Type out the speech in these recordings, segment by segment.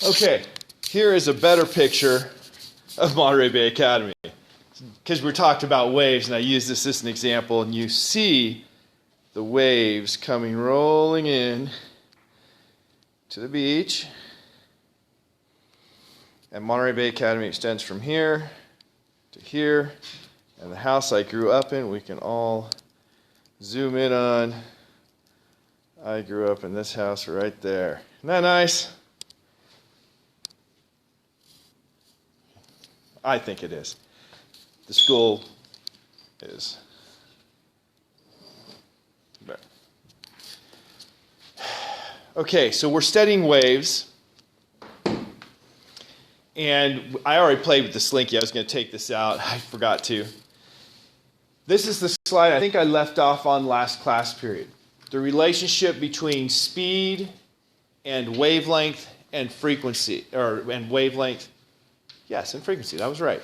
Okay, here is a better picture of Monterey Bay Academy. Because we talked about waves, and I used this as an example, and you see the waves coming rolling in to the beach. And Monterey Bay Academy extends from here to here. And the house I grew up in, we can all zoom in on. I grew up in this house right there. Isn't that nice? I think it is. The school is. Okay, so we're studying waves. And I already played with the slinky. I was going to take this out. I forgot to. This is the slide I think I left off on last class period. The relationship between speed and wavelength and frequency, and wavelength. Yes, and frequency. That was right.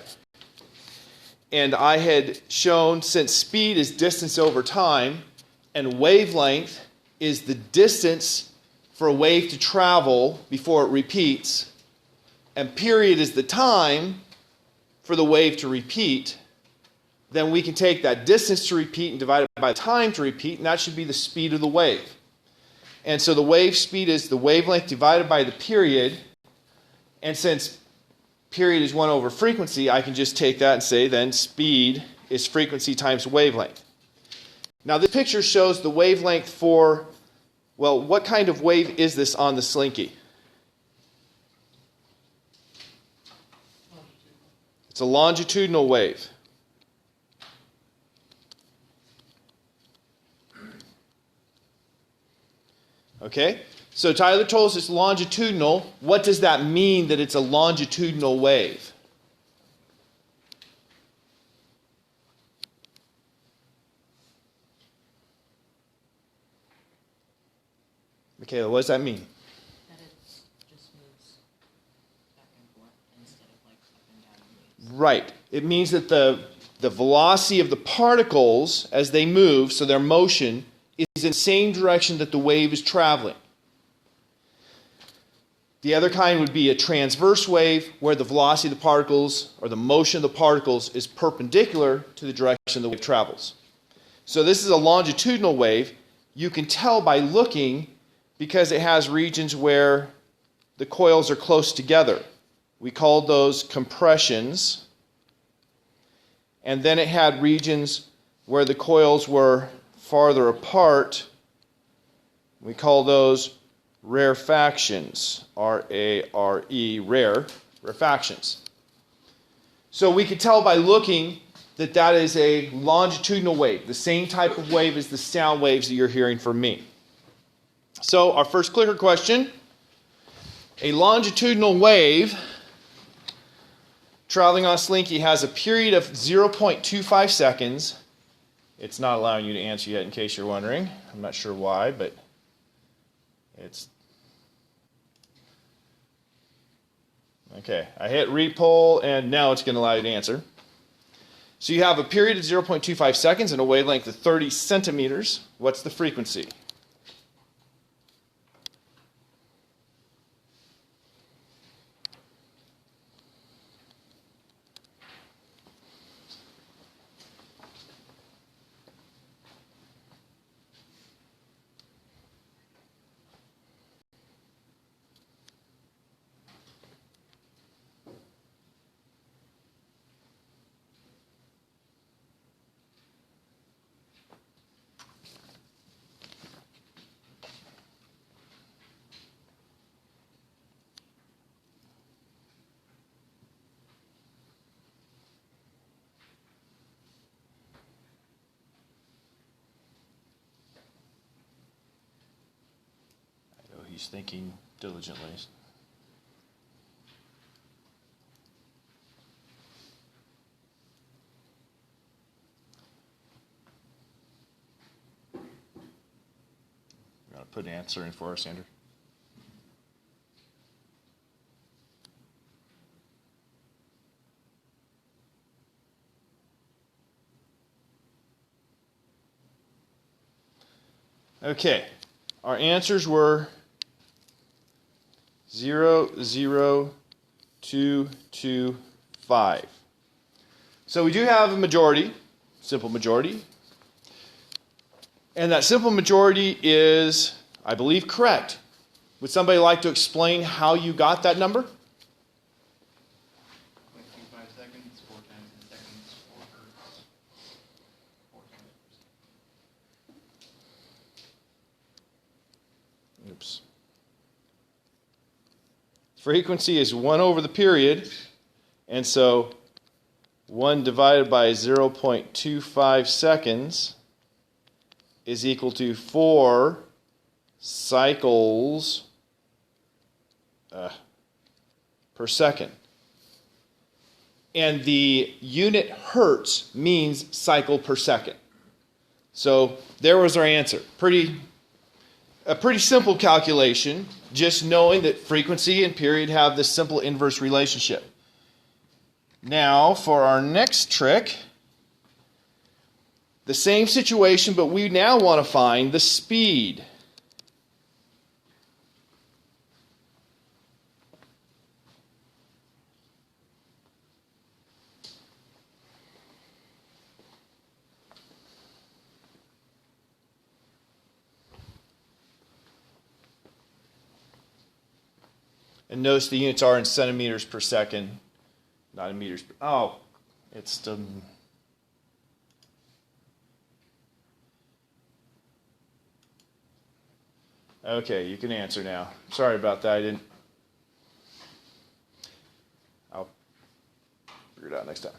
And I had shown, since speed is distance over time, and wavelength is the distance for a wave to travel before it repeats, and period is the time for the wave to repeat, then we can take that distance to repeat and divide it by time to repeat, and that should be the speed of the wave. And so the wave speed is the wavelength divided by the period, and since period is 1 over frequency, I can just take that and say then speed is frequency times wavelength. Now this picture shows the wavelength for, well, what kind of wave is this on the slinky? It's a longitudinal wave. Okay? So Tyler told us it's longitudinal. What does that mean that it's a longitudinal wave? Michaela, what does that mean? That it just moves back and forth instead of like up and down waves. Right. It means that the velocity of the particles as they move, so their motion, is in the same direction that the wave is traveling. The other kind would be a transverse wave, where the velocity of the particles, or the motion of the particles, is perpendicular to the direction the wave travels. So this is a longitudinal wave. You can tell by looking, because it has regions where the coils are close together. We called those compressions. And then it had regions where the coils were farther apart. We call those rarefactions, R-A-R-E, rarefactions. So we could tell by looking that that is a longitudinal wave, the same type of wave as the sound waves that you're hearing from me. So our first clicker question, a longitudinal wave traveling on a slinky has a period of 0.25 seconds. It's not allowing you to answer yet in case you're wondering. I'm not sure why, but it's... Okay, I hit repoll, and now it's going to allow you to answer. So you have a period of 0.25 seconds and a wavelength of 30 centimeters. What's the frequency? He's thinking diligently. You want to put an answer in for us, Andrew? Okay, our answers were 0.00225. So we do have a majority, simple majority. And that simple majority is, I believe, correct. Would somebody like to explain how you got that number? 0.25 seconds, 4 times in seconds, 4 hertz, 4 times per second. Oops. Frequency is 1 over the period, and so 1 divided by 0.25 seconds is equal to 4 cycles per second. And the unit hertz means cycle per second. So there was our answer. A pretty simple calculation, just knowing that frequency and period have this simple inverse relationship. Now for our next trick, the same situation, but we now want to find the speed. And notice the units are in centimeters per second, not in meters per... Oh, it's... Okay, you can answer now. Sorry about that. I'll figure it out next time.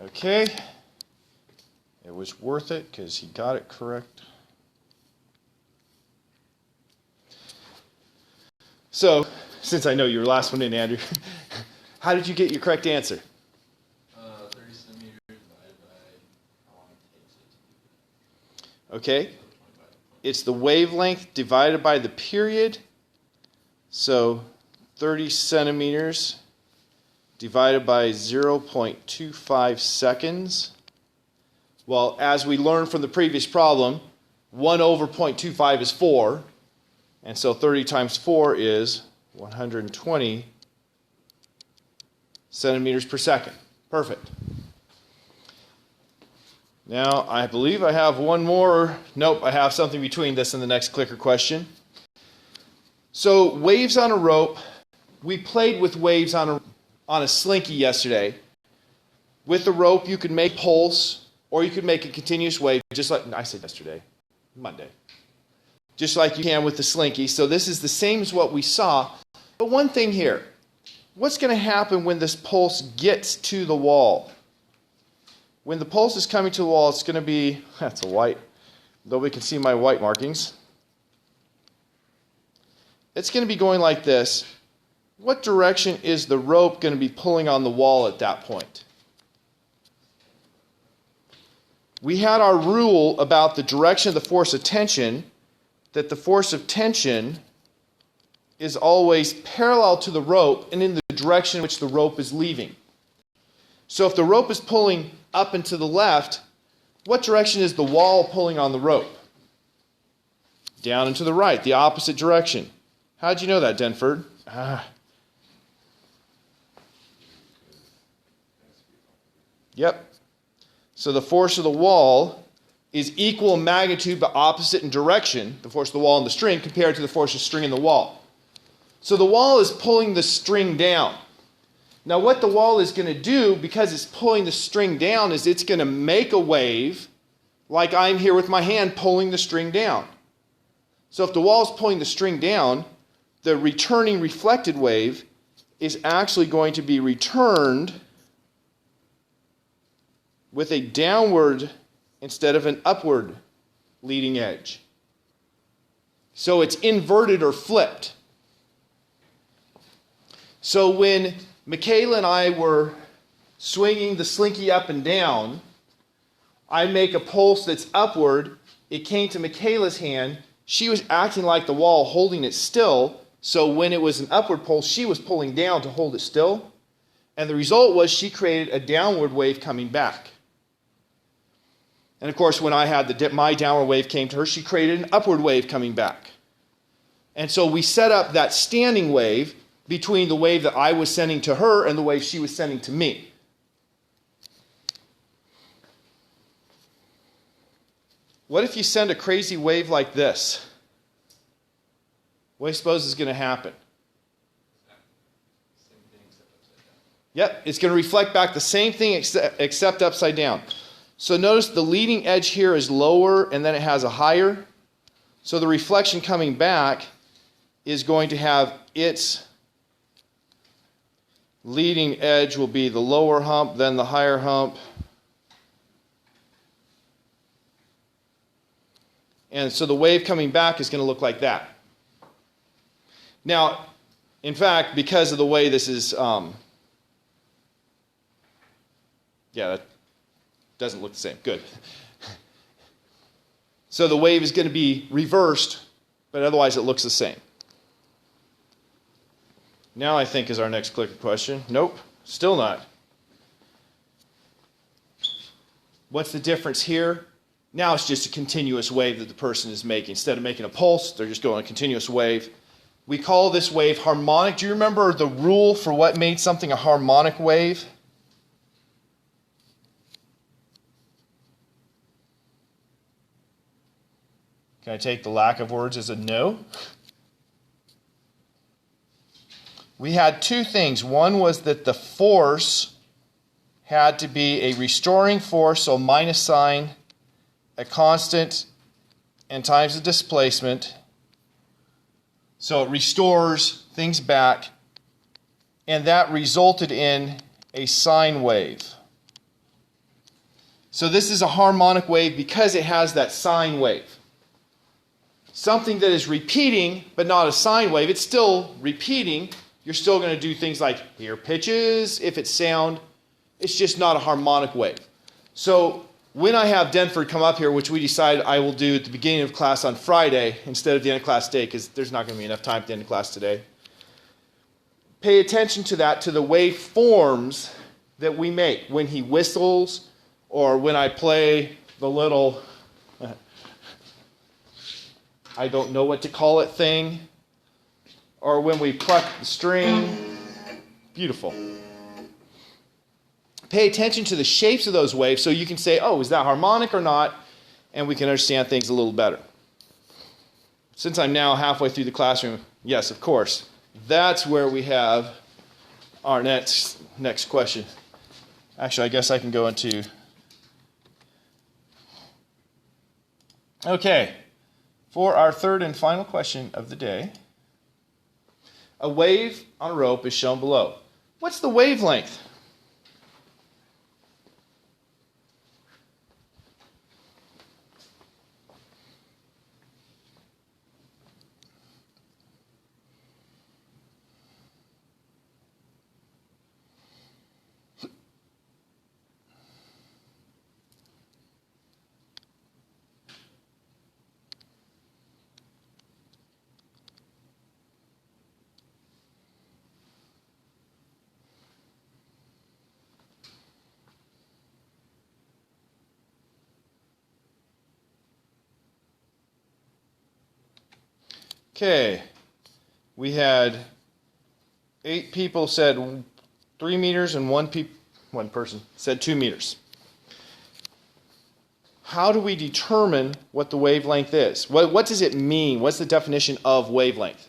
Okay, it was worth it because he got it correct. So, since I know you were last one in, Andrew, how did you get your correct answer? 30 centimeters divided by how long it takes it to do that. Okay, it's the wavelength divided by the period. So 30 centimeters divided by 0.25 seconds. Well, as we learned from the previous problem, 1 over 0.25 is 4. And so 30 times 4 is 120 centimeters per second. Perfect. Now, I believe I have one more. Nope, I have something between this and the next clicker question. So, waves on a rope. We played with waves on a slinky yesterday. With the rope, you could make pulse, or you could make a continuous wave, just like I said yesterday, Monday. Just like you can with the slinky. So this is the same as what we saw. But one thing here. What's going to happen when this pulse gets to the wall? When the pulse is coming to the wall, it's going to be, that's a white, nobody can see my white markings. It's going to be going like this. What direction is the rope going to be pulling on the wall at that point? We had our rule about the direction of the force of tension, that the force of tension is always parallel to the rope and in the direction in which the rope is leaving. So if the rope is pulling up and to the left, what direction is the wall pulling on the rope? Down and to the right, the opposite direction. How'd you know that, Denford? Yep. So the force of the wall is equal in magnitude but opposite in direction, the force of the wall and the string, compared to the force of the string and the wall. So the wall is pulling the string down. Now what the wall is going to do, because it's pulling the string down, is it's going to make a wave like I'm here with my hand pulling the string down. So if the wall is pulling the string down, the returning reflected wave is actually going to be returned with a downward instead of an upward leading edge. So it's inverted or flipped. So when Michaela and I were swinging the slinky up and down, I make a pulse that's upward. It came to Michaela's hand. She was acting like the wall, holding it still. So when it was an upward pulse, she was pulling down to hold it still. And the result was she created a downward wave coming back. And of course, when I had my downward wave came to her, she created an upward wave coming back. And so we set up that standing wave between the wave that I was sending to her and the wave she was sending to me. What if you send a crazy wave like this? What do you suppose is going to happen? Same thing except upside down. Yep, it's going to reflect back the same thing except upside down. So notice the leading edge here is lower and then it has a higher. So the reflection coming back is going to have its leading edge will be the lower hump, then the higher hump. And so the wave coming back is going to look like that. Now, in fact, because of the way this is, that doesn't look the same. Good. So the wave is going to be reversed, but otherwise it looks the same. Now I think is our next clicker question. Nope, still not. What's the difference here? Now it's just a continuous wave that the person is making. Instead of making a pulse, they're just going a continuous wave. We call this wave harmonic. Do you remember the rule for what made something a harmonic wave? Can I take the lack of words as a no? We had two things. One was that the force had to be a restoring force, so minus sign, a constant, and times the displacement. So it restores things back, and that resulted in a sine wave. So this is a harmonic wave because it has that sine wave. Something that is repeating, but not a sine wave, it's still repeating. You're still going to do things like hear pitches, if it's sound. It's just not a harmonic wave. So when I have Denford come up here, which we decided I will do at the beginning of class on Friday instead of the end of class today, because there's not going to be enough time at the end of class today, pay attention to that, to the waveforms that we make when he whistles or when I play the little I don't know what to call it thing, or when we pluck the string. Beautiful. Pay attention to the shapes of those waves so you can say, oh, is that harmonic or not? And we can understand things a little better. Since I'm now halfway through the classroom, yes, of course, that's where we have our next question. Actually, I guess I can go into... Okay. For our third and final question of the day, a wave on a rope is shown below. What's the wavelength? Okay, we had 8 people said 3 meters and one person said 2 meters. How do we determine what the wavelength is? What does it mean? What's the definition of wavelength?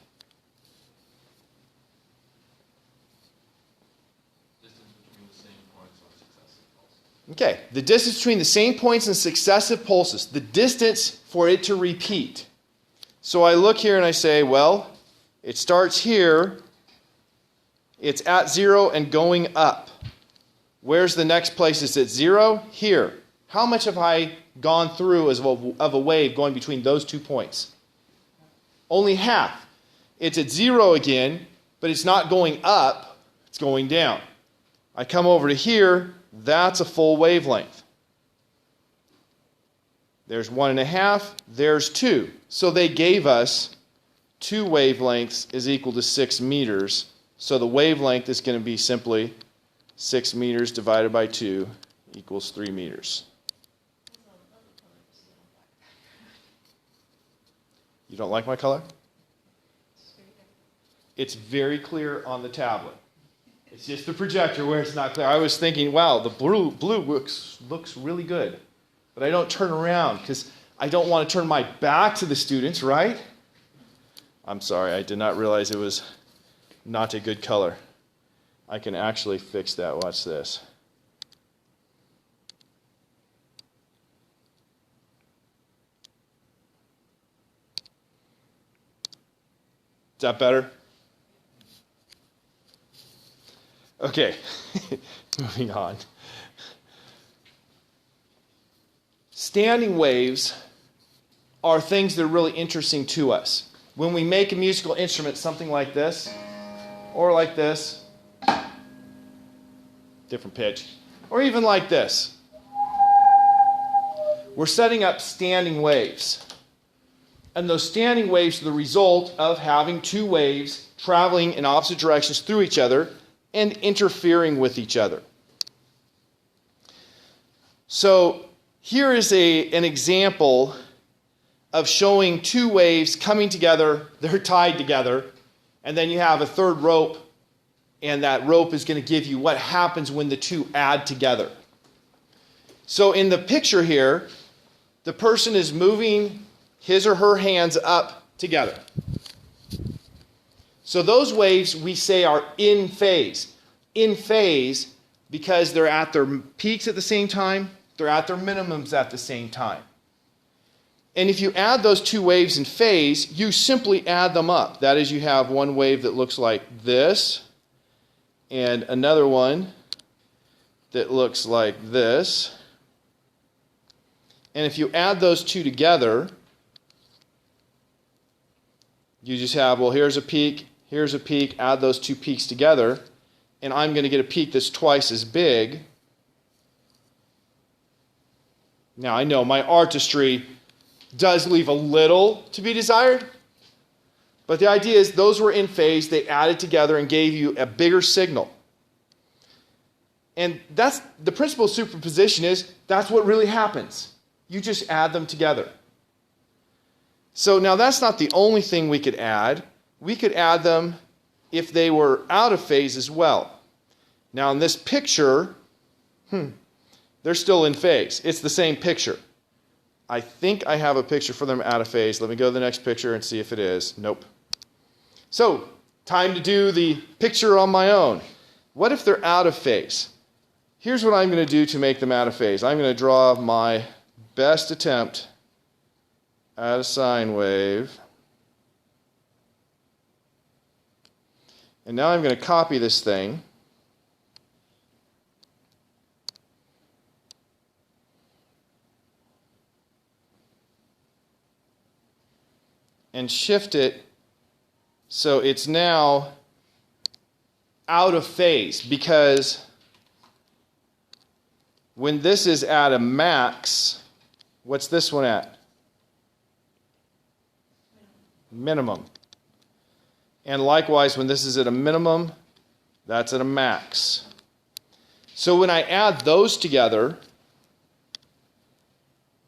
Distance between the same points on successive pulses. Okay, the distance between the same points and successive pulses, the distance for it to repeat. So I look here and I say, well, it starts here. It's at 0 and going up. Where's the next place it's at 0? Here. How much have I gone through of a wave going between those 2 points? Only half. It's at 0 again, but it's not going up, it's going down. I come over to here, that's a full wavelength. There's 1.5, there's 2. So they gave us 2 wavelengths is equal to 6 meters. So the wavelength is going to be simply 6 meters divided by 2 equals 3 meters. You don't like my color? It's very clear on the tablet. It's just the projector where it's not clear. I was thinking, wow, the blue looks really good. But I don't turn around because I don't want to turn my back to the students, right? I'm sorry, I did not realize it was not a good color. I can actually fix that. Watch this. Is that better? Okay, moving on. Standing waves are things that are really interesting to us. When we make a musical instrument, something like this, or like this, different pitch, or even like this, we're setting up standing waves. And those standing waves are the result of having 2 waves traveling in opposite directions through each other and interfering with each other. So here is an example of showing 2 waves coming together. They're tied together, and then you have a third rope, and that rope is going to give you what happens when the 2 add together. So in the picture here, the person is moving his or her hands up together. So those waves we say are in phase. In phase because they're at their peaks at the same time, they're at their minimums at the same time. And if you add those 2 waves in phase, you simply add them up. That is, you have one wave that looks like this, and another one that looks like this. And if you add those 2 together, you just have, well, here's a peak, add those 2 peaks together, and I'm going to get a peak that's twice as big. Now, I know my artistry does leave a little to be desired, but the idea is those were in phase, they added together and gave you a bigger signal. And that's the principle of superposition is that's what really happens. You just add them together. So now that's not the only thing we could add. We could add them if they were out of phase as well. Now in this picture, they're still in phase. It's the same picture. I think I have a picture for them out of phase. Let me go to the next picture and see if it is. Nope. So, time to do the picture on my own. What if they're out of phase? Here's what I'm going to do to make them out of phase. I'm going to draw my best attempt at a sine wave. And now I'm going to copy this thing. And shift it so it's now out of phase, because when this is at a max, what's this one at? Minimum. And likewise, when this is at a minimum, that's at a max. So when I add those together,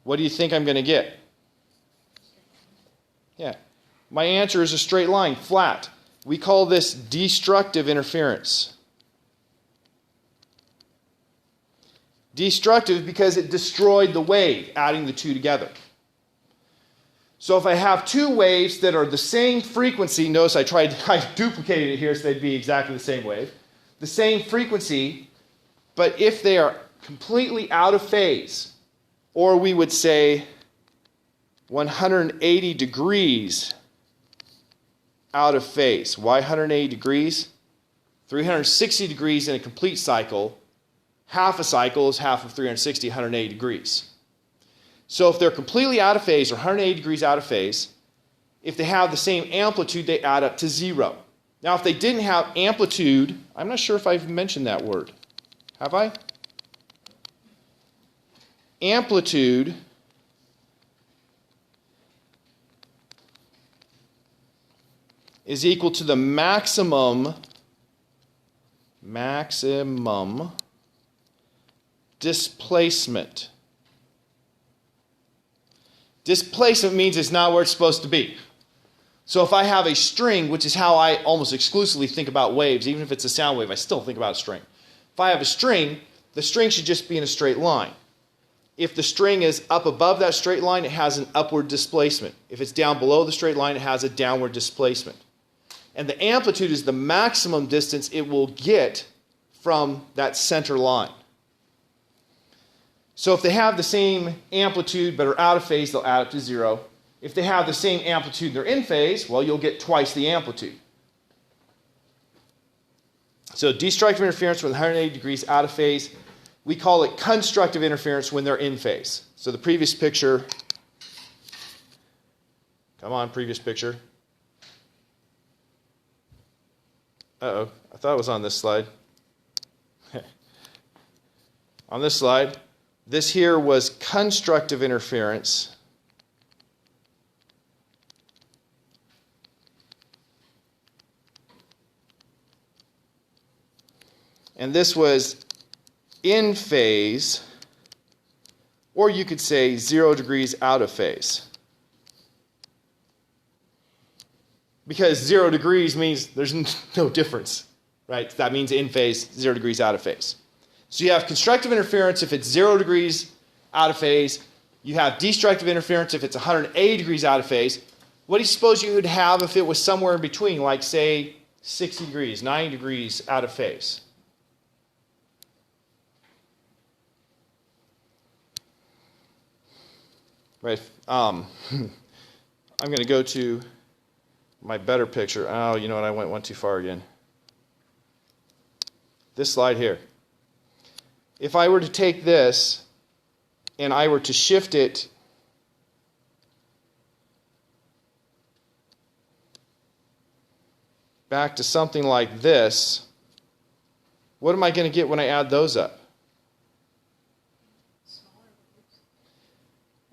what do you think I'm going to get? Yeah, my answer is a straight line, flat. We call this destructive interference. Destructive because it destroyed the wave, adding the 2 together. So if I have 2 waves that are the same frequency, notice I duplicated it here so they'd be exactly the same wave, the same frequency, but if they are completely out of phase, or we would say 180 degrees out of phase. Why 180 degrees? 360 degrees in a complete cycle. Half a cycle is half of 360, 180 degrees. So if they're completely out of phase or 180 degrees out of phase, if they have the same amplitude, they add up to 0. Now, if they didn't have amplitude, I'm not sure if I've mentioned that word. Have I? Amplitude is equal to the maximum displacement. Displacement means it's not where it's supposed to be. So if I have a string, which is how I almost exclusively think about waves, even if it's a sound wave, I still think about a string. If I have a string, the string should just be in a straight line. If the string is up above that straight line, it has an upward displacement. If it's down below the straight line, it has a downward displacement. And the amplitude is the maximum distance it will get from that center line. So if they have the same amplitude but are out of phase, they'll add up to 0. If they have the same amplitude and they're in phase, well, you'll get twice the amplitude. So destructive interference with 180 degrees out of phase, we call it constructive interference when they're in phase. So the previous picture, come on, previous picture. Uh-oh, I thought it was on this slide. On this slide, this here was constructive interference. And this was in phase, or you could say 0 degrees out of phase. Because 0 degrees means there's no difference, right? That means in phase, 0 degrees out of phase. So you have constructive interference if it's 0 degrees out of phase. You have destructive interference if it's 180 degrees out of phase. What do you suppose you would have if it was somewhere in between, like say 60 degrees, 90 degrees out of phase? Right. I'm going to go to my better picture. Oh, you know what? I went one too far again. This slide here. If I were to take this and I were to shift it back to something like this, what am I going to get when I add those up?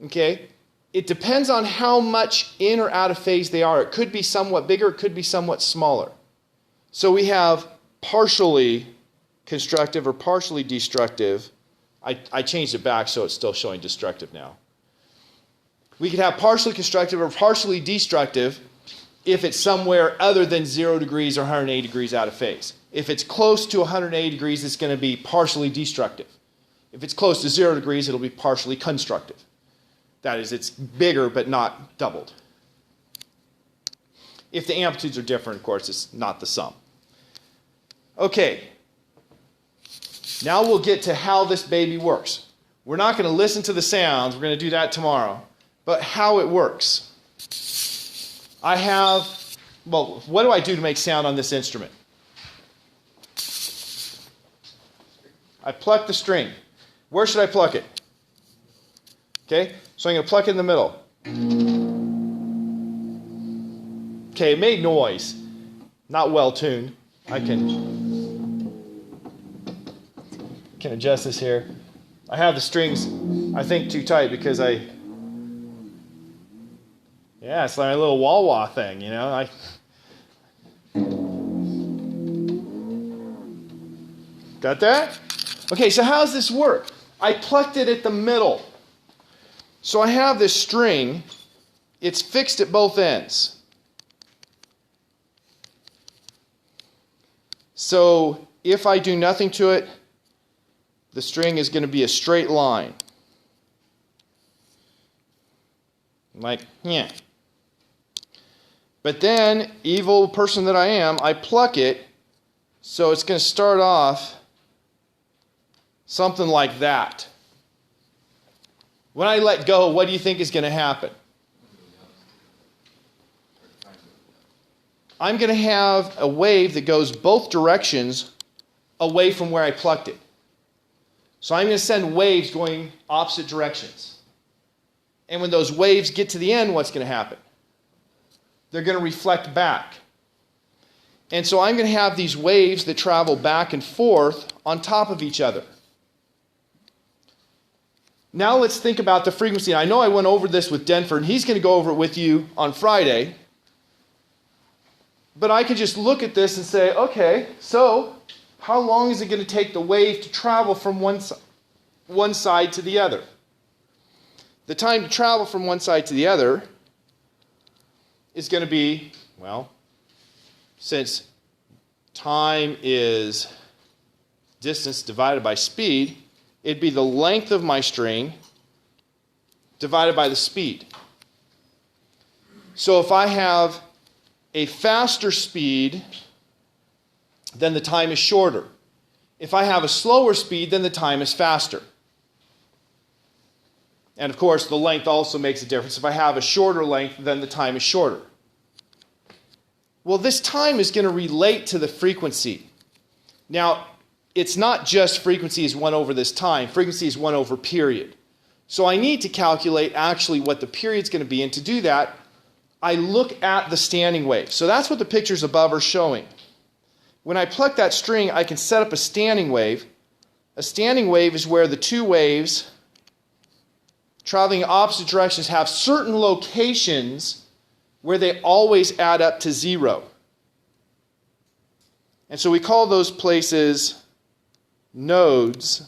Okay, it depends on how much in or out of phase they are. It could be somewhat bigger, it could be somewhat smaller. So we have partially constructive or partially destructive. I changed it back so it's still showing destructive now. We could have partially constructive or partially destructive if it's somewhere other than 0 degrees or 180 degrees out of phase. If it's close to 180 degrees, it's going to be partially destructive. If it's close to 0 degrees, it'll be partially constructive. That is, it's bigger but not doubled. If the amplitudes are different, of course, it's not the sum. Okay. Now we'll get to how this baby works. We're not going to listen to the sounds. We're going to do that tomorrow. But how it works. I have, well, what do I do to make sound on this instrument? I pluck the string. Where should I pluck it? Okay, so I'm going to pluck it in the middle. Okay, it made noise. Not well tuned. I can adjust this here. I have the strings, I think, too tight because yeah, it's like a little wah-wah thing, you know. Got that? Okay, so how does this work? I plucked it at the middle. So I have this string, it's fixed at both ends. So if I do nothing to it, the string is going to be a straight line. Like, yeah. But then, evil person that I am, I pluck it, so it's going to start off something like that. When I let go, what do you think is going to happen? I'm going to have a wave that goes both directions away from where I plucked it. So I'm going to send waves going opposite directions. And when those waves get to the end, what's going to happen? They're going to reflect back. And so I'm going to have these waves that travel back and forth on top of each other. Now let's think about the frequency. I know I went over this with Denver, and he's going to go over it with you on Friday. But I can just look at this and say, okay, so how long is it going to take the wave to travel from one side to the other? The time to travel from one side to the other is going to be, well, since time is distance divided by speed, it'd be the length of my string divided by the speed. So if I have a faster speed, then the time is shorter. If I have a slower speed, then the time is faster. And of course, the length also makes a difference. If I have a shorter length, then the time is shorter. Well, this time is going to relate to the frequency. Now, it's not just frequency is 1 over this time. Frequency is 1 over period. So I need to calculate actually what the period's going to be. And to do that, I look at the standing wave. So that's what the pictures above are showing. When I pluck that string, I can set up a standing wave. A standing wave is where the two waves traveling in opposite directions have certain locations where they always add up to 0. And so we call those places nodes.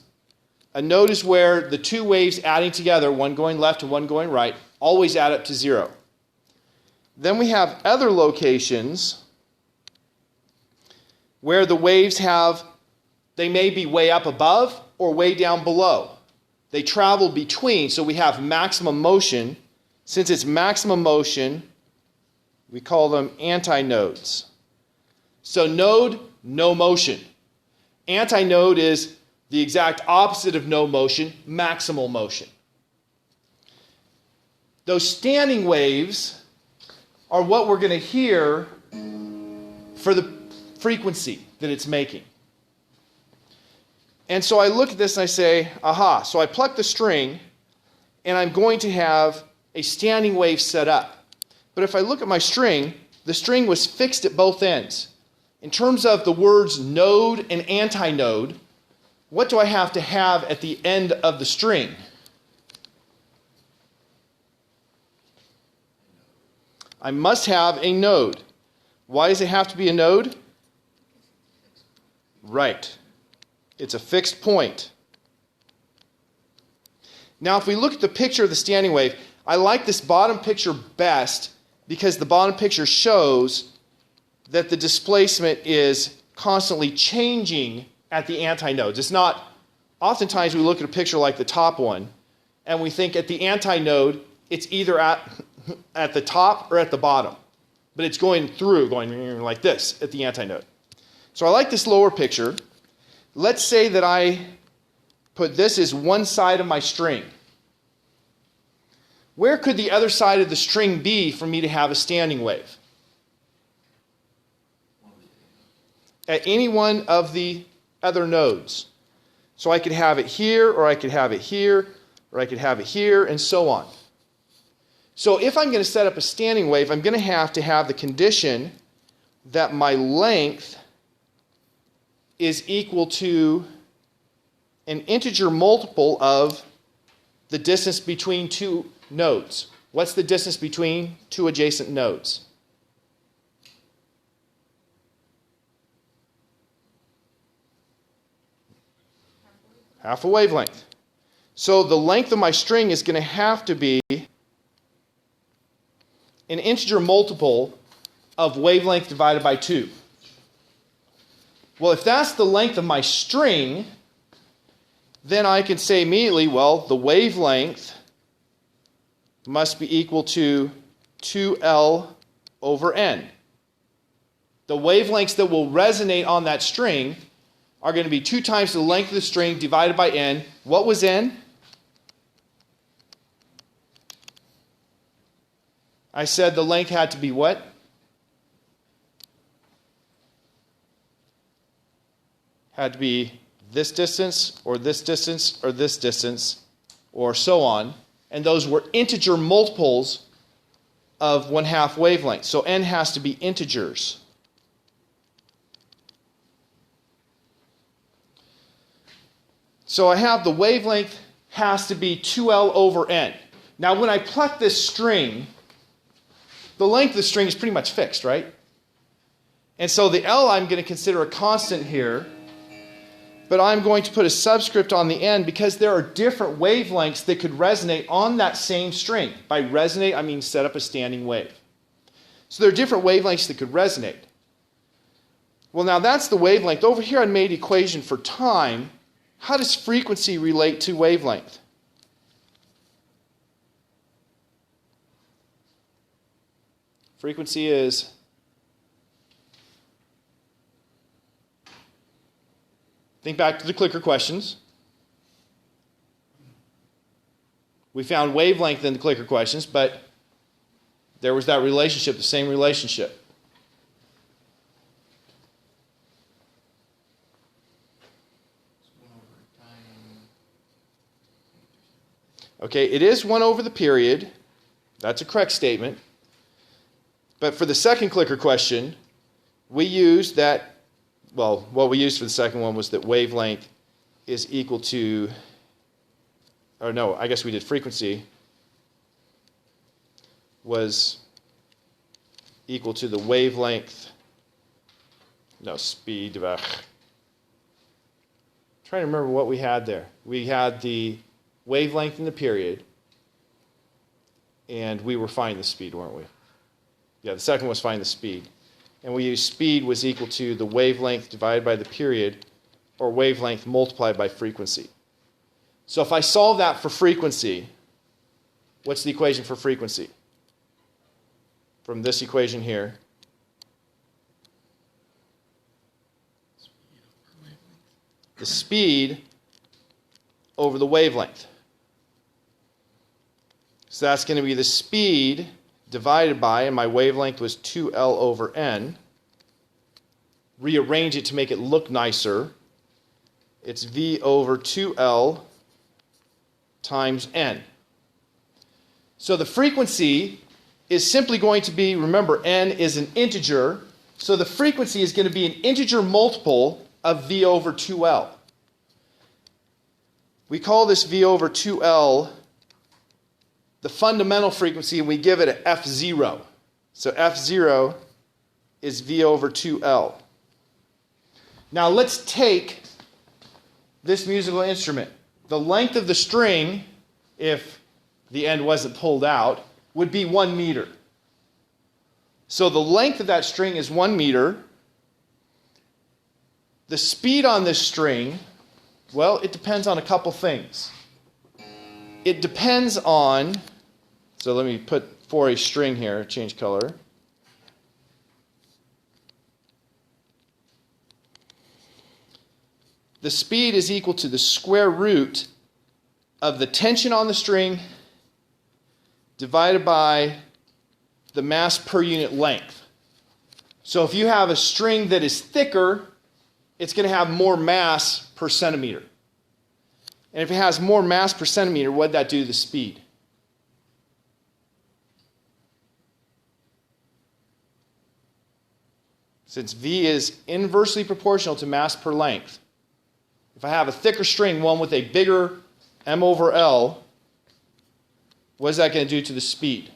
A node is where the two waves adding together, one going left and one going right, always add up to 0. Then we have other locations where the waves they may be way up above or way down below. They travel between, so we have maximum motion. Since it's maximum motion, we call them antinodes. So node, no motion. Antinode is the exact opposite of no motion, maximal motion. Those standing waves are what we're going to hear for the frequency that it's making. And so I look at this and I say, aha, so I pluck the string and I'm going to have a standing wave set up. But if I look at my string, the string was fixed at both ends. In terms of the words node and antinode, what do I have to have at the end of the string? I must have a node. Why does it have to be a node? Right. It's a fixed point. Now, if we look at the picture of the standing wave, I like this bottom picture best because the bottom picture shows that the displacement is constantly changing at the antinodes. It's not, oftentimes we look at a picture like the top one, and we think at the antinode, it's either at the top or at the bottom. But it's going through, going like this at the antinode. So I like this lower picture. Let's say that I put this as one side of my string. Where could the other side of the string be for me to have a standing wave? At any one of the other nodes. So I could have it here, or I could have it here, or I could have it here, and so on. So if I'm going to set up a standing wave, I'm going to have the condition that my length is equal to an integer multiple of the distance between two nodes. What's the distance between two adjacent nodes? Half a wavelength. So the length of my string is going to have to be an integer multiple of wavelength divided by 2. Well, if that's the length of my string, then I can say immediately, well, the wavelength must be equal to 2L over N. The wavelengths that will resonate on that string are going to be 2 times the length of the string divided by N. What was N? I said the length had to be what? had to be this distance, or this distance, or this distance, or so on. And those were integer multiples of 1/2 wavelength. So n has to be integers. So I have the wavelength has to be 2L over n. Now when I pluck this string, the length of the string is pretty much fixed, right? And so the L I'm going to consider a constant here, but I'm going to put a subscript on the end because there are different wavelengths that could resonate on that same string. By resonate, I mean set up a standing wave. So there are different wavelengths that could resonate. Well, now that's the wavelength. Over here I made an equation for time. How does frequency relate to wavelength? Frequency is think back to the clicker questions. We found wavelength in the clicker questions, but there was that relationship, the same relationship. Okay, it is 1 over the period. That's a correct statement. But for the second clicker question, we used that, well, what we used for the second one was that wavelength is equal to, or no, I guess we did frequency was equal to the wavelength, no, speed. Trying to remember what we had there. We had the wavelength in the period, and we were finding the speed, weren't we? Yeah, the second was find the speed. And we used speed was equal to the wavelength divided by the period, or wavelength multiplied by frequency. So if I solve that for frequency, what's the equation for frequency? From this equation here. The speed over the wavelength. So that's going to be the speed divided by, and my wavelength was 2L over n. Rearrange it to make it look nicer. It's V over 2L times n. So the frequency is simply going to be, remember, n is an integer, so the frequency is going to be an integer multiple of V over 2L. We call this V over 2L the fundamental frequency, and we give it an F0. So F0 is V over 2L. Now let's take this musical instrument. The length of the string, if the end wasn't pulled out, would be 1 meter. So the length of that string is 1 meter. The speed on this string, well, it depends on a couple things. It depends on, so let me put for a string here, change color. The speed is equal to the square root of the tension on the string divided by the mass per unit length. So if you have a string that is thicker, it's going to have more mass per centimeter. And if it has more mass per centimeter, what does that do to the speed? Since V is inversely proportional to mass per length, if I have a thicker string, one with a bigger m over L, what is that going to do to the speed?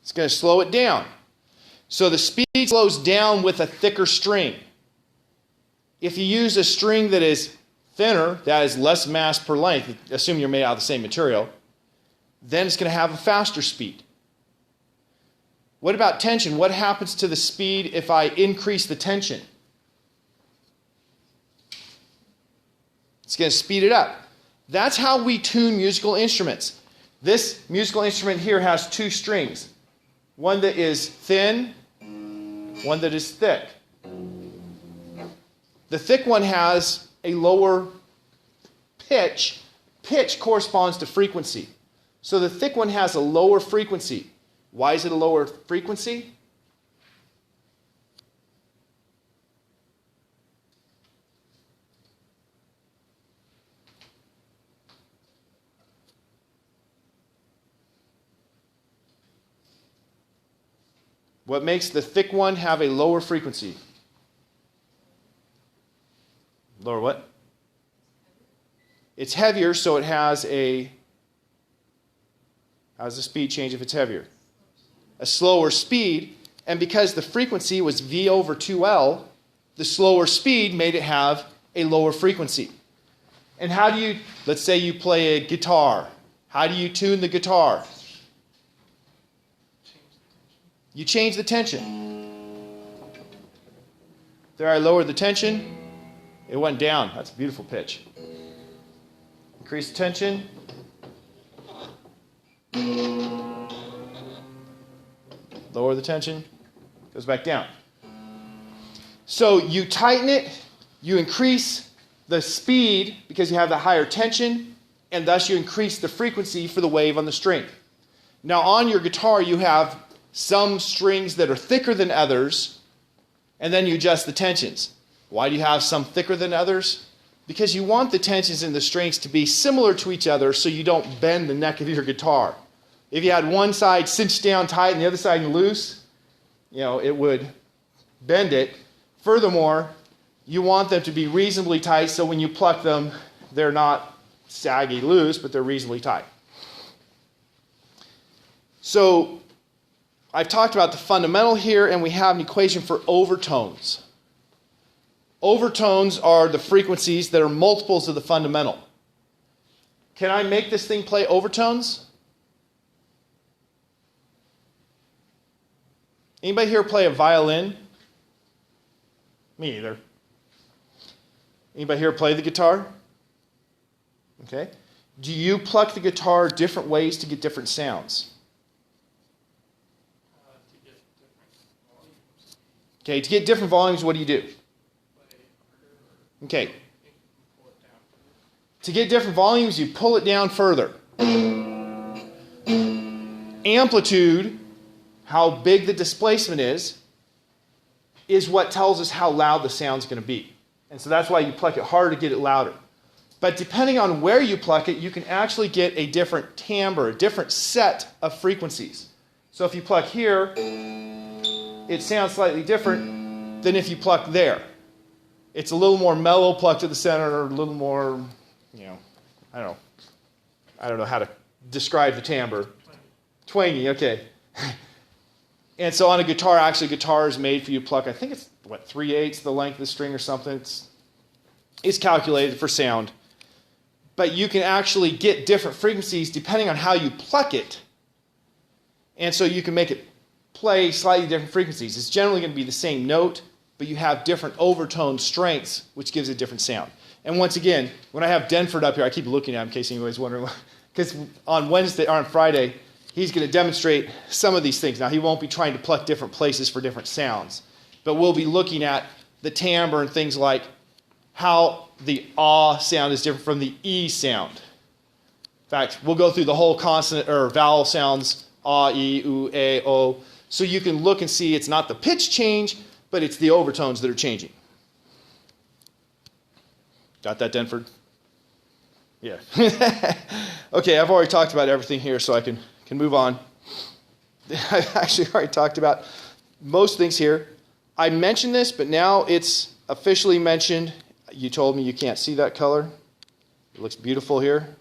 It's going to slow it down. So the speed slows down with a thicker string. If you use a string that is thinner, that is less mass per length, assume you're made out of the same material, then it's going to have a faster speed. What about tension? What happens to the speed if I increase the tension? It's going to speed it up. That's how we tune musical instruments. This musical instrument here has two strings. One that is thin, one that is thick. The thick one has a lower pitch pitch corresponds to frequency. So the thick one has a lower frequency. Why is it a lower frequency? What makes the thick one have a lower frequency? Lower what? It's heavier, so it has a... How does the speed change if it's heavier? A slower speed. And because the frequency was V over 2L, the slower speed made it have a lower frequency. And how do you... Let's say you play a guitar. How do you tune the guitar? You change the tension. There, I lowered the tension. It went down. That's a beautiful pitch. Increase the tension. Lower the tension. Goes back down. So you tighten it. You increase the speed because you have the higher tension. And thus you increase the frequency for the wave on the string. Now on your guitar you have some strings that are thicker than others, and then you adjust the tensions. Why do you have some thicker than others? Because you want the tensions in the strings to be similar to each other so you don't bend the neck of your guitar. If you had one side cinched down tight and the other side loose, it would bend it. Furthermore, you want them to be reasonably tight so when you pluck them, they're not saggy loose, but they're reasonably tight. So I've talked about the fundamental here, and we have an equation for overtones. Overtones are the frequencies that are multiples of the fundamental. Can I make this thing play overtones? Anybody here play a violin? Me either. Anybody here play the guitar? Okay. Do you pluck the guitar different ways to get different sounds? Okay, to get different volumes, what do you do? Okay. To get different volumes, you pull it down further. Amplitude, how big the displacement is what tells us how loud the sound's going to be. And so that's why you pluck it harder to get it louder. But depending on where you pluck it, you can actually get a different timbre, a different set of frequencies. So if you pluck here, it sounds slightly different than if you pluck there. It's a little more mellow pluck to the center, or a little more, I don't know how to describe the timbre. Twangy, okay. And so on a guitar, actually, guitar is made for you to pluck, I think it's, 3/8 the length of the string or something. It's calculated for sound. But you can actually get different frequencies depending on how you pluck it. And so you can make it play slightly different frequencies. It's generally going to be the same note, but you have different overtone strengths, which gives a different sound. And once again, when I have Denford up here, I keep looking at him in case anybody's wondering, because on Wednesday or on Friday, he's going to demonstrate some of these things. Now, he won't be trying to pluck different places for different sounds, but we'll be looking at the timbre and things like how the ah sound is different from the e sound. In fact, we'll go through the whole consonant or vowel sounds, ah, e, u, e, o, so you can look and see it's not the pitch change, but it's the overtones that are changing. Got that, Denford? Yeah. Okay, I've already talked about everything here, so I can move on. I've actually already talked about most things here. I mentioned this, but now it's officially mentioned. You told me you can't see that color. It looks beautiful here.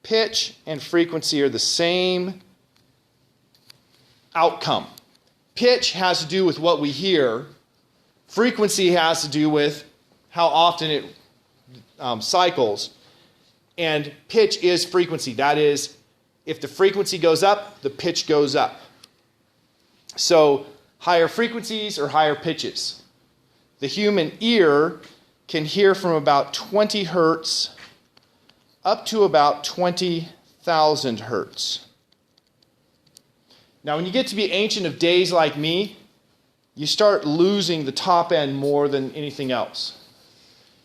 Pitch and frequency are the same outcome. Pitch has to do with what we hear. Frequency has to do with how often it cycles. And pitch is frequency. That is, if the frequency goes up, the pitch goes up. So higher frequencies or higher pitches. The human ear can hear from about 20 hertz up to about 20,000 hertz. Now, when you get to be ancient of days like me, you start losing the top end more than anything else.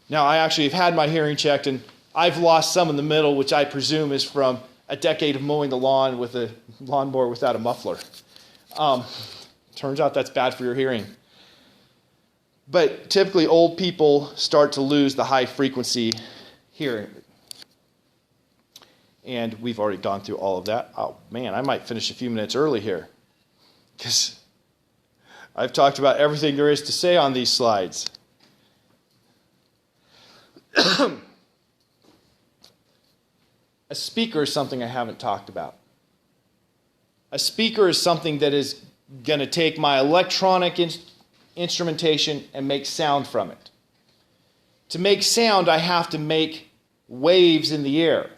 Now, I actually have had my hearing checked, and I've lost some in the middle, which I presume is from a decade of mowing the lawn with a lawnmower without a muffler. Turns out that's bad for your hearing. But typically old people start to lose the high frequency hearing. And we've already gone through all of that. Oh man, I might finish a few minutes early here, because I've talked about everything there is to say on these slides. A speaker is something I haven't talked about. A speaker is something that is going to take my electronic instrumentation and make sound from it. To make sound, I have to make waves in the air.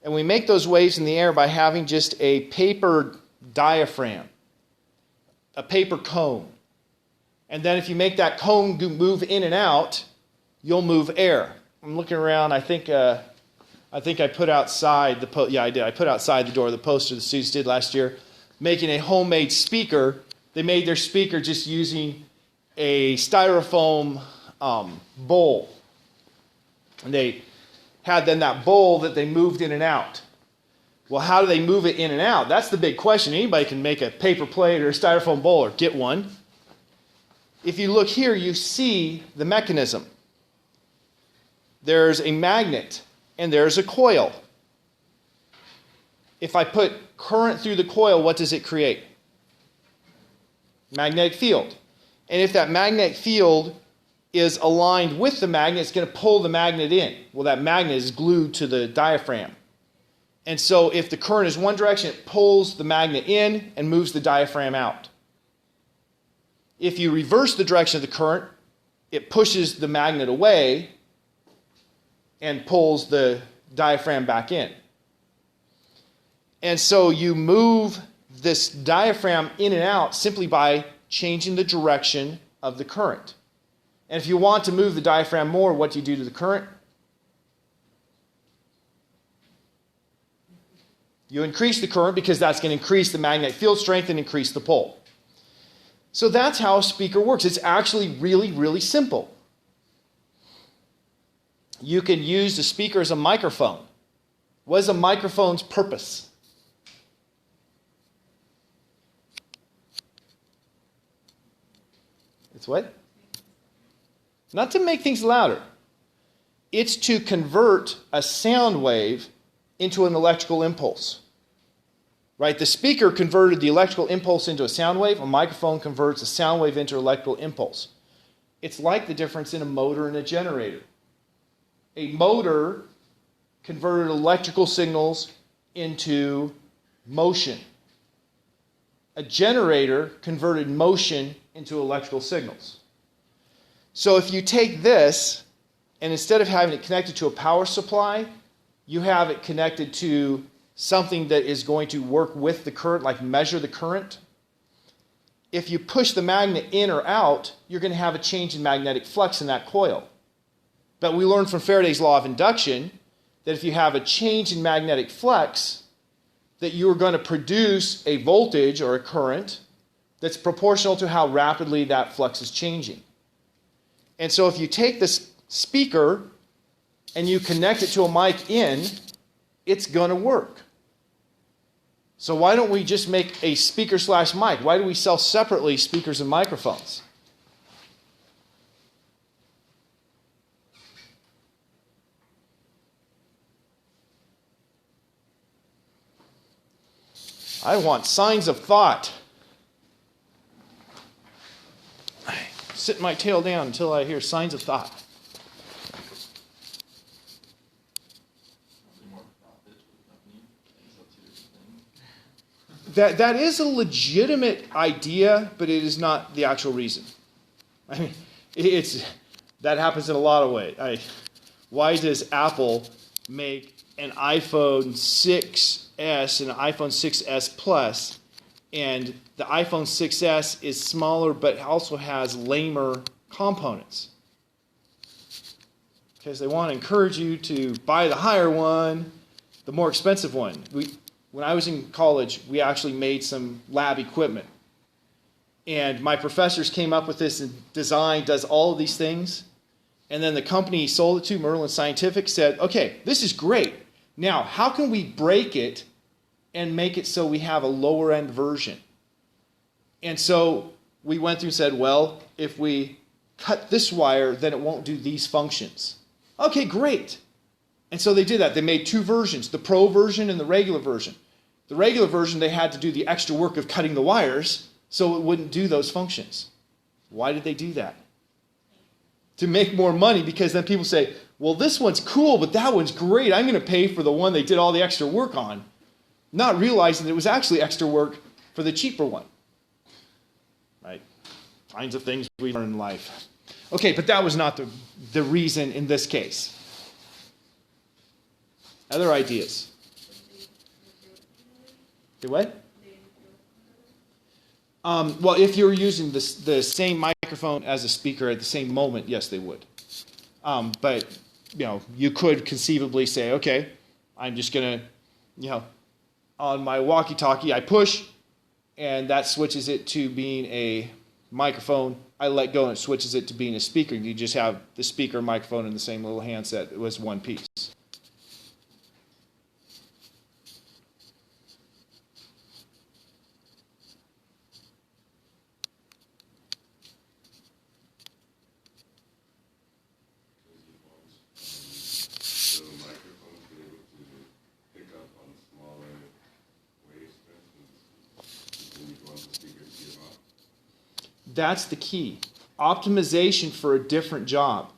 And we make those waves in the air by having just a paper diaphragm, a paper cone. And then if you make that cone move in and out, you'll move air. I'm looking around. I think I put outside the I did. I put outside the door the poster the students did last year, making a homemade speaker. They made their speaker just using a styrofoam bowl, and they had then that bowl that they moved in and out. Well, how do they move it in and out? That's the big question. Anybody can make a paper plate or a styrofoam bowl or get one. If you look here, you see the mechanism. There's a magnet and there's a coil. If I put current through the coil, what does it create? Magnetic field. And if that magnetic field is aligned with the magnet, it's going to pull the magnet in. Well, that magnet is glued to the diaphragm. And so if the current is one direction, it pulls the magnet in and moves the diaphragm out. If you reverse the direction of the current, it pushes the magnet away and pulls the diaphragm back in. And so you move this diaphragm in and out simply by changing the direction of the current. And if you want to move the diaphragm more, what do you do to the current? You increase the current, because that's going to increase the magnetic field strength and increase the pull. So that's how a speaker works. It's actually really, really simple. You can use the speaker as a microphone. What is a microphone's purpose? It's what? Not to make things louder. It's to convert a sound wave into an electrical impulse. Right? The speaker converted the electrical impulse into a sound wave. A microphone converts a sound wave into an electrical impulse. It's like the difference in a motor and a generator. A motor converted electrical signals into motion. A generator converted motion into electrical signals. So if you take this, and instead of having it connected to a power supply, you have it connected to something that is going to work with the current, like measure the current. If you push the magnet in or out, you're going to have a change in magnetic flux in that coil. But we learned from Faraday's law of induction that if you have a change in magnetic flux, that you're going to produce a voltage or a current that's proportional to how rapidly that flux is changing. And so if you take this speaker and you connect it to a mic in, it's going to work. So why don't we just make a speaker/mic? Why do we sell separately speakers and microphones? I want signs of thought. I sit my tail down until I hear signs of thought. That is a legitimate idea, but it is not the actual reason. I mean, that happens in a lot of ways. Why does Apple make an iPhone 6S and an iPhone 6S Plus, and the iPhone 6S is smaller but also has lamer components? Because they want to encourage you to buy the higher one, the more expensive one. When I was in college, we actually made some lab equipment. And my professors came up with this, and design does all of these things. And then the company he sold it to, Merlin Scientific, said, okay, this is great. Now, how can we break it and make it so we have a lower end version? And so we went through and said, well, if we cut this wire, then it won't do these functions. Okay, great. And so they did that. They made two versions, the Pro version and the regular version. The regular version, they had to do the extra work of cutting the wires so it wouldn't do those functions. Why did they do that? To make more money, because then people say, well, this one's cool, but that one's great. I'm going to pay for the one they did all the extra work on, not realizing that it was actually extra work for the cheaper one. Right? Kinds of things we learn in life. Okay, but that was not the reason in this case. Other ideas? The what? Well, if you're using the same microphone as a speaker at the same moment, yes, they would. But you could conceivably say, okay, I'm just going to, on my walkie-talkie, I push, and that switches it to being a microphone. I let go, and it switches it to being a speaker. You just have the speaker and microphone in the same little handset. It was one piece. That's the key. Optimization for a different job.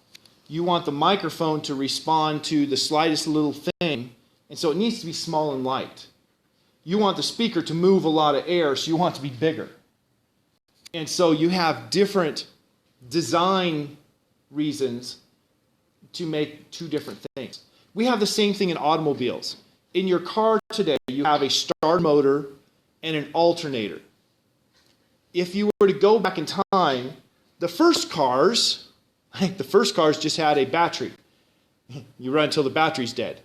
You want the microphone to respond to the slightest little thing, and so it needs to be small and light. You want the speaker to move a lot of air, so you want it to be bigger. And so you have different design reasons to make two different things. We have the same thing in automobiles. In your car today, you have a starter motor and an alternator. If you were to go back in time, the first cars just had a battery. You run until the battery's dead.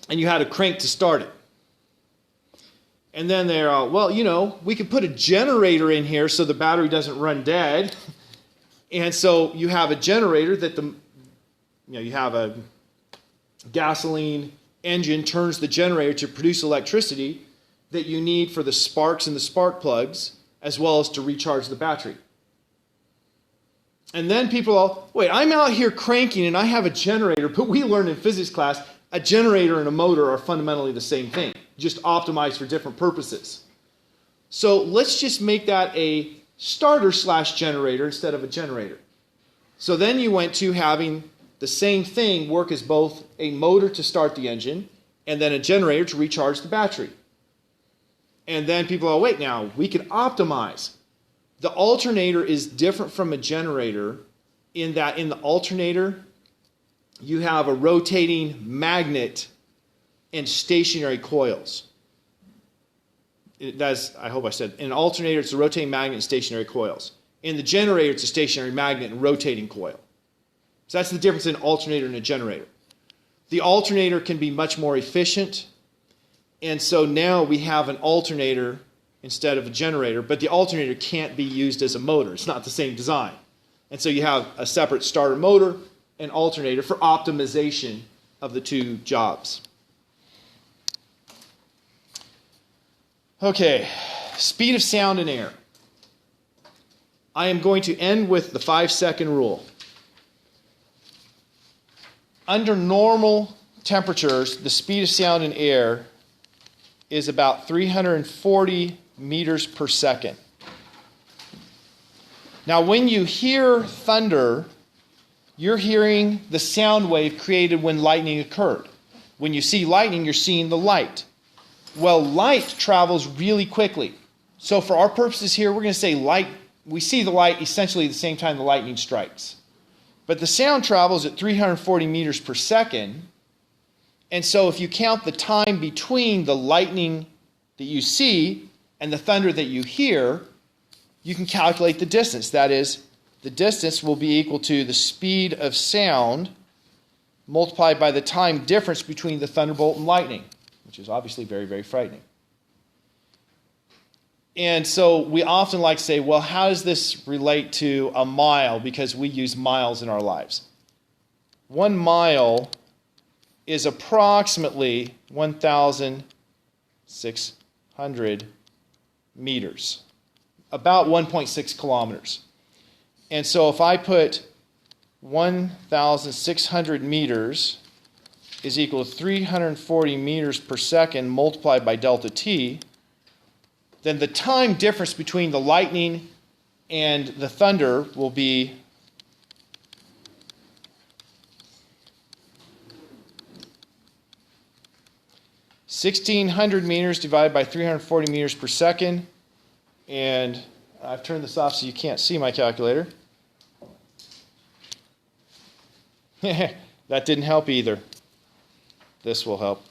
And you had a crank to start it. And then they're, we could put a generator in here so the battery doesn't run dead. And so you have a generator that you have a gasoline engine turns the generator to produce electricity that you need for the sparks and the spark plugs, as well as to recharge the battery. And then people wait, I'm out here cranking and I have a generator, but we learned in physics class, a generator and a motor are fundamentally the same thing, just optimized for different purposes. So let's just make that a starter/generator instead of a generator. So then you went to having the same thing work as both a motor to start the engine and then a generator to recharge the battery. And then people wait now, we can optimize. The alternator is different from a generator in that in the alternator, you have a rotating magnet and stationary coils. I hope I said, in an alternator, it's a rotating magnet and stationary coils. In the generator, it's a stationary magnet and rotating coil. So that's the difference in an alternator and a generator. The alternator can be much more efficient. And so now we have an alternator instead of a generator, but the alternator can't be used as a motor. It's not the same design. And so you have a separate starter motor and alternator for optimization of the two jobs. Okay, speed of sound and air. I am going to end with the 5-second rule. Under normal temperatures, the speed of sound in air is about 340 meters per second. Now, when you hear thunder, you're hearing the sound wave created when lightning occurred. When you see lightning, you're seeing the light. Well, light travels really quickly. So for our purposes here, we're going to say light. We see the light essentially at the same time the lightning strikes. But the sound travels at 340 meters per second. And so if you count the time between the lightning that you see and the thunder that you hear, you can calculate the distance. That is, the distance will be equal to the speed of sound multiplied by the time difference between the thunderbolt and lightning, which is obviously very, very frightening. And so we often like to say, well, how does this relate to a mile? Because we use miles in our lives. 1 mile is approximately 1,600 meters, about 1.6 kilometers. And so if I put 1,600 meters is equal to 340 meters per second multiplied by delta t, then the time difference between the lightning and the thunder will be 1,600 meters divided by 340 meters per second. And I've turned this off so you can't see my calculator. That didn't help either. This will help.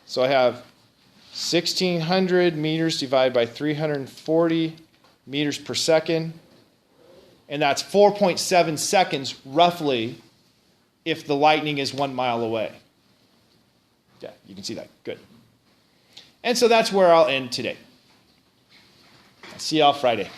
So I have 1,600 meters divided by 340 meters per second. And that's 4.7 seconds roughly if the lightning is 1 mile away. Yeah, you can see that. Good. And so that's where I'll end today. I'll see y'all Friday.